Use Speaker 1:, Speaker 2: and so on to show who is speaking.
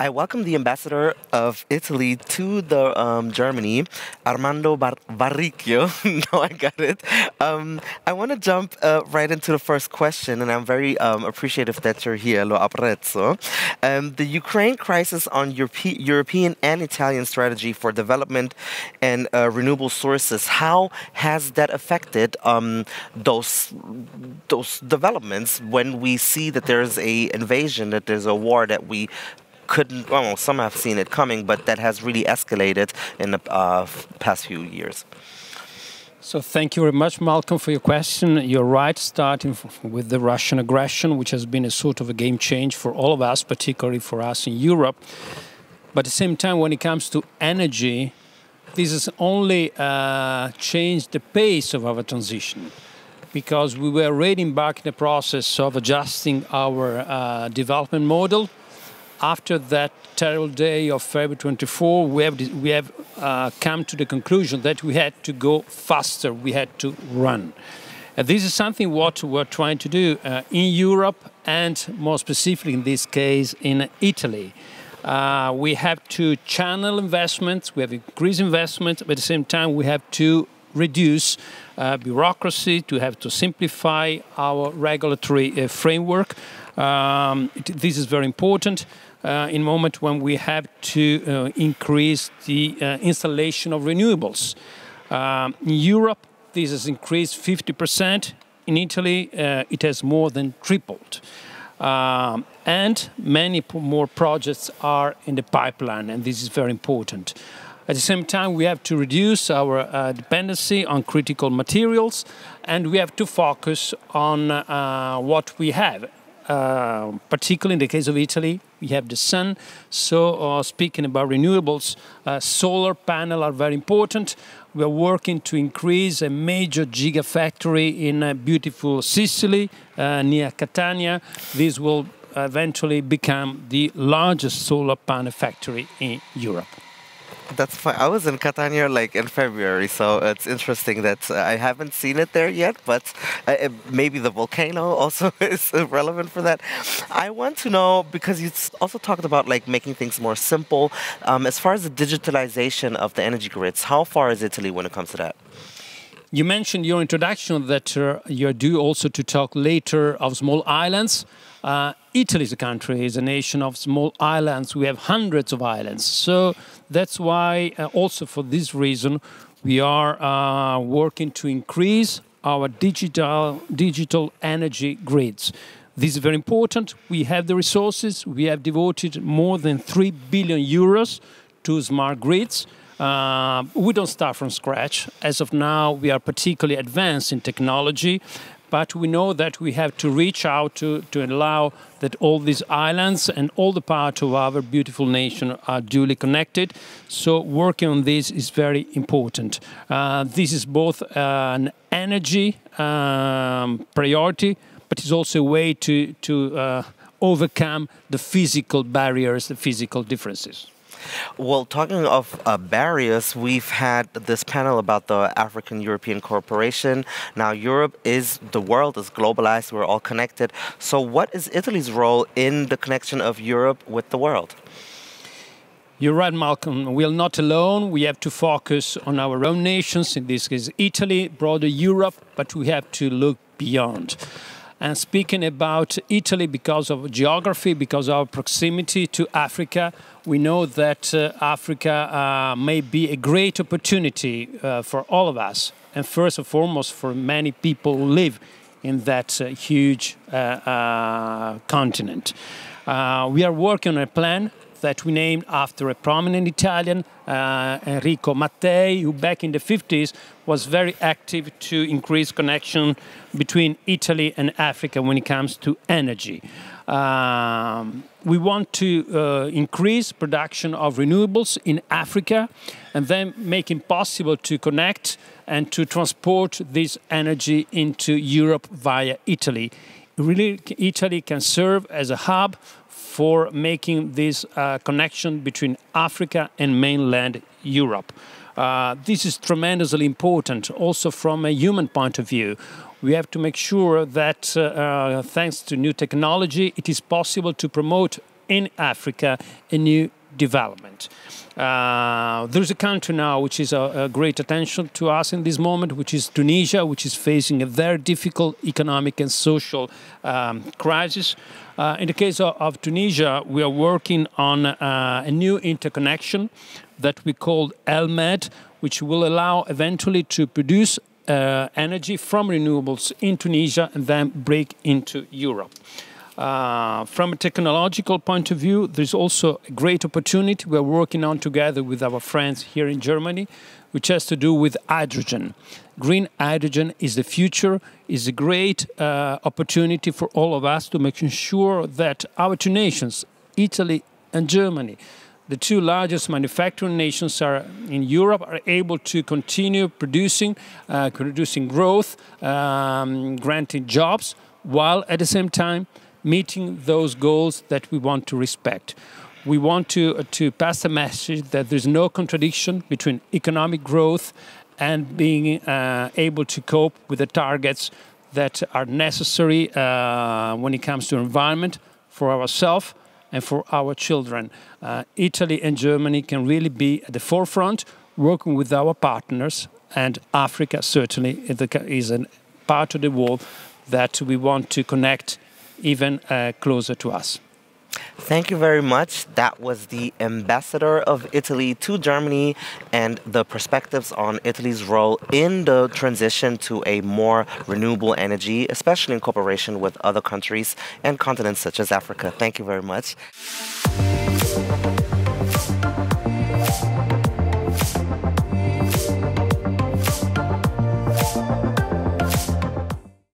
Speaker 1: I welcome the ambassador of Italy to the Germany, Armando Varricchio. No, I got it. I want to jump right into the first question, and I'm very appreciative that you're here. Lo apprezzo. The Ukraine crisis on European and Italian strategy for development and renewable sources. How has that affected those developments when we see that there's a invasion, that there's a war that we couldn't, well, some have seen it coming, but that has really escalated in the past few years?
Speaker 2: So thank you very much, Malcolm, for your question. You're right, starting with the Russian aggression, which has been a sort of a game change for all of us, particularly for us in Europe. But at the same time, when it comes to energy, this has only changed the pace of our transition, because we were already embarked in the process of adjusting our development model. After that terrible day of February 24, we have come to the conclusion that we had to go faster, we had to run. And this is something what we're trying to do in Europe, and more specifically in this case in Italy. We have to channel investments, we have increased investments, but at the same time we have to reduce bureaucracy, to have to simplify our regulatory framework. This is very important in a moment when we have to increase the installation of renewables. In Europe, this has increased 50%. In Italy, it has more than tripled. And many more projects are in the pipeline, and this is very important. At the same time, we have to reduce our dependency on critical materials, and we have to focus on what we have. Particularly in the case of Italy, we have the sun. So speaking about renewables, solar panels are very important. We are working to increase a major gigafactory in beautiful Sicily, near Catania. This will eventually become the largest solar panel factory in Europe.
Speaker 1: That's fine. I was in Catania like in February, so it's interesting that I haven't seen it there yet, but maybe the volcano also is relevant for that. I want to know, because you also talked about like making things more simple, as far as the digitalization of the energy grids, how far is Italy when it comes to that?
Speaker 2: You mentioned in your introduction that you're due also to talk later of small islands. Italy is a country, is a nation of small islands. We have hundreds of islands. So that's why, also for this reason, we are working to increase our digital energy grids. This is very important. We have the resources. We have devoted more than 3 billion euros to smart grids. We don't start from scratch. As of now, we are particularly advanced in technology. But we know that we have to reach out to allow that all these islands and all the parts of our beautiful nation are duly connected. So working on this is very important. This is both an energy priority, but it's also a way to overcome the physical barriers, the physical differences.
Speaker 1: Well, talking of barriers, we've had this panel about the African-European cooperation. Now, the world is globalized, we're all connected. So what is Italy's role in the connection of Europe with the world?
Speaker 2: You're right, Malcolm. We are not alone. We have to focus on our own nations, in this case Italy, broader Europe, but we have to look beyond. And speaking about Italy, because of geography, because of our proximity to Africa, we know that Africa may be a great opportunity for all of us. And first and foremost, for many people who live in that huge continent. We are working on a plan that we named after a prominent Italian, Enrico Mattei, who back in the 50s was very active to increase connection between Italy and Africa when it comes to energy. We want to increase production of renewables in Africa and then make it possible to connect and to transport this energy into Europe via Italy. Really, Italy can serve as a hub for making this connection between Africa and mainland Europe. This is tremendously important also from a human point of view. We have to make sure that thanks to new technology, it is possible to promote in Africa a new development. There's a country now which is a great attention to us in this moment, which is Tunisia, which is facing a very difficult economic and social crisis. In the case of Tunisia, we are working on a new interconnection that we call ELMED, which will allow eventually to produce energy from renewables in Tunisia and then break into Europe. From a technological point of view, there's also a great opportunity we're working on together with our friends here in Germany, which has to do with hydrogen. Green hydrogen is the future, is a great opportunity for all of us to make sure that our two nations, Italy and Germany, the two largest manufacturing nations in Europe, are able to continue producing growth, granting jobs, while at the same time meeting those goals that we want to respect. We want to pass a message that there's no contradiction between economic growth and being able to cope with the targets that are necessary when it comes to environment for ourselves and for our children. Italy and Germany can really be at the forefront, working with our partners, and Africa certainly is a part of the world that we want to connect even closer to us.
Speaker 1: Thank you very much. That was the ambassador of Italy to Germany and the perspectives on Italy's role in the transition to a more renewable energy, especially in cooperation with other countries and continents such as Africa. Thank you very much.